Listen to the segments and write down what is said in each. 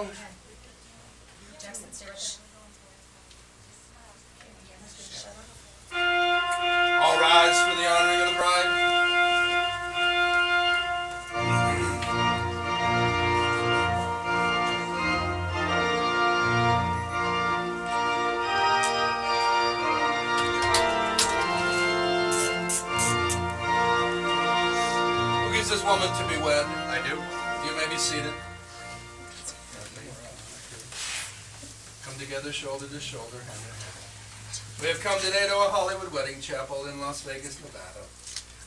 down. Jackson, stay right there. All rise for the honoring of the bride. Who gives this woman to be wed? I do. You may be seated. Come together shoulder to shoulder, hand in hand. We have come today to a Hollywood wedding chapel in Las Vegas, Nevada,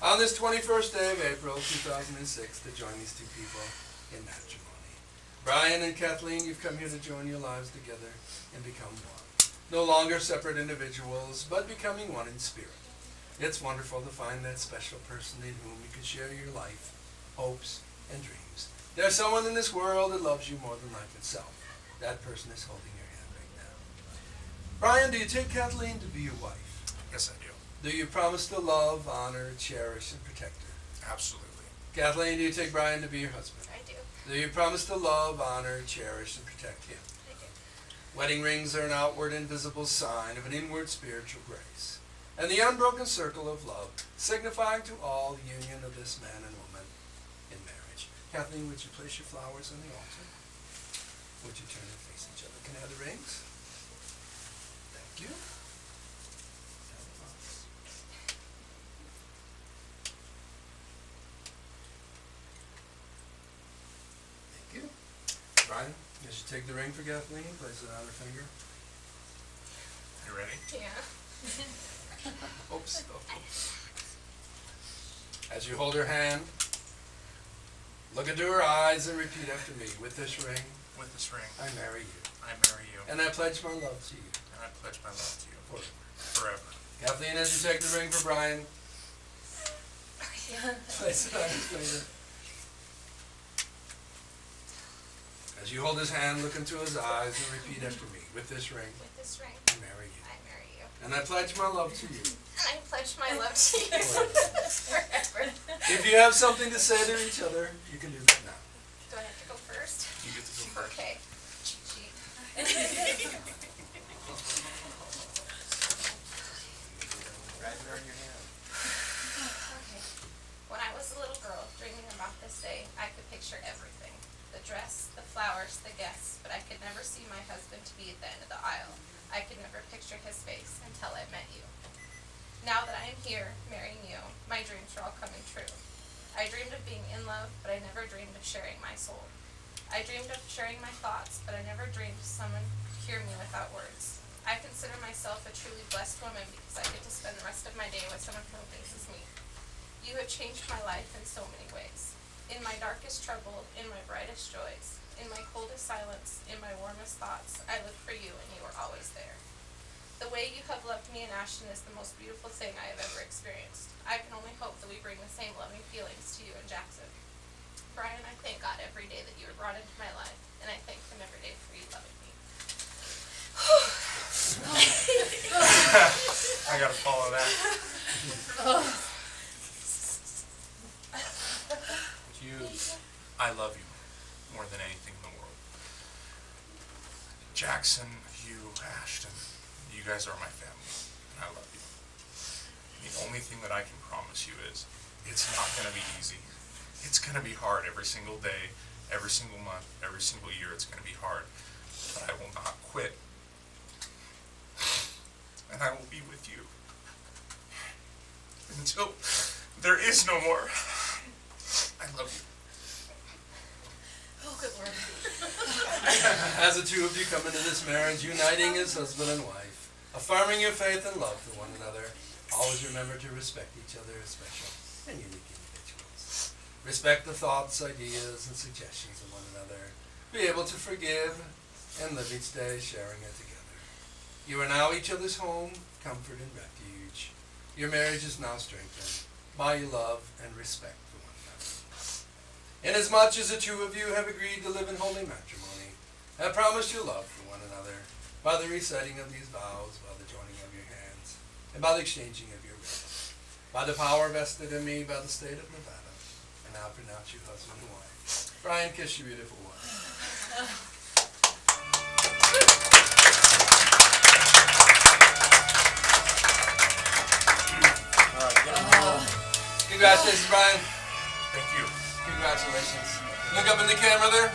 on this 21st day of April 2006 to join these two people in matrimony. Brian and Kathleen, you've come here to join your lives together and become one. No longer separate individuals, but becoming one in spirit. It's wonderful to find that special person in whom you can share your life, hopes, and dreams. There's someone in this world that loves you more than life itself. That person is holding your hand right now. Brian, do you take Kathleen to be your wife? Yes, I do. Do you promise to love, honor, cherish, and protect her? Absolutely. Kathleen, do you take Brian to be your husband? I do. Do you promise to love, honor, cherish, and protect him? I do. Wedding rings are an outward and visible sign of an inward spiritual grace, and the unbroken circle of love, signifying to all the union of this man and woman in marriage. Kathleen, would you place your flowers on the altar? Would you turn and face each other? Can I have the rings? Thank you. Thank you. Brian, as you take the ring for Kathleen, place it on her finger. You ready? Yeah. Oops. As you hold her hand, look into her eyes and repeat after me. With this ring, With this ring, I marry you. I marry you, And I pledge my love to you. and I pledge my love to you Forever. forever. Kathleen, as you take the ring for Brian, place it on his finger. As you hold his hand, look into his eyes and repeat after me. With this ring, With this ring, I marry you. I marry you. And I pledge my love to you. And I pledge my love to you forever. If you have something to say to each other, you can do that now. Do I have to go first? You get to go first. Okay. Cheat sheet. Right there in your hand. Okay. When I was a little girl, dreaming about this day, I could picture everything. The dress, the flowers, the guests, but I could never see my husband to be at the end of the aisle. I could never picture his face until I met you. Now that I am here, marrying you, my dreams are all coming true. I dreamed of being in love, but I never dreamed of sharing my soul. I dreamed of sharing my thoughts, but I never dreamed someone could hear me without words. I consider myself a truly blessed woman because I get to spend the rest of my day with someone who thinks as me. You have changed my life in so many ways. In my darkest trouble, in my brightest joys, in my coldest silence, in my warmest thoughts, I look for you and you are always there. The way you have loved me in Ashton is the most beautiful thing I have ever experienced. I can only hope that we bring the same loving feelings to you in Jackson. Brian, I thank God every day that you were brought into my life, and I thank him every day for you loving me. I gotta follow that. Hughes. I love you more than anything in the world. Jackson, Hugh, Ashton, you guys are my family, and I love you. The only thing that I can promise you is, it's not gonna be easy. It's gonna be hard every single day, every single month, every single year. It's gonna be hard, but I will not quit. And I will be with you until there is no more. I love you. Oh, good Lord. As the two of you come into this marriage, uniting as husband and wife, affirming your faith and love for one another, always remember to respect each other as special and unique individuals. Respect the thoughts, ideas, and suggestions of one another. Be able to forgive and live each day sharing it together. You are now each other's home, comfort, and refuge. Your marriage is now strengthened by your love and respect for one another. Inasmuch as the two of you have agreed to live in holy matrimony, have promised your love for one another by the reciting of these vows, by the joining of your hands, and by the exchanging of your rings. By the power vested in me by the state of Nevada, I now pronounce you husband and wife. Brian, kiss your beautiful wife. Congratulations, Brian. Thank you. Congratulations. Look up in the camera there.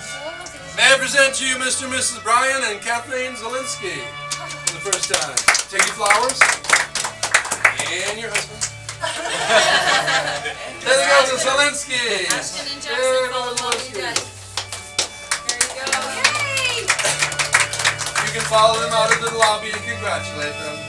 May I present to you Mr. and Mrs. Brian and Kathleen Zielinski for the first time. Take your flowers. And your husband. There they go, the Zielinski. Ashton and Yay, Jackson the follow mommy Zielinski. and daddy. There you go. Yay! You can follow them out of the lobby and congratulate them.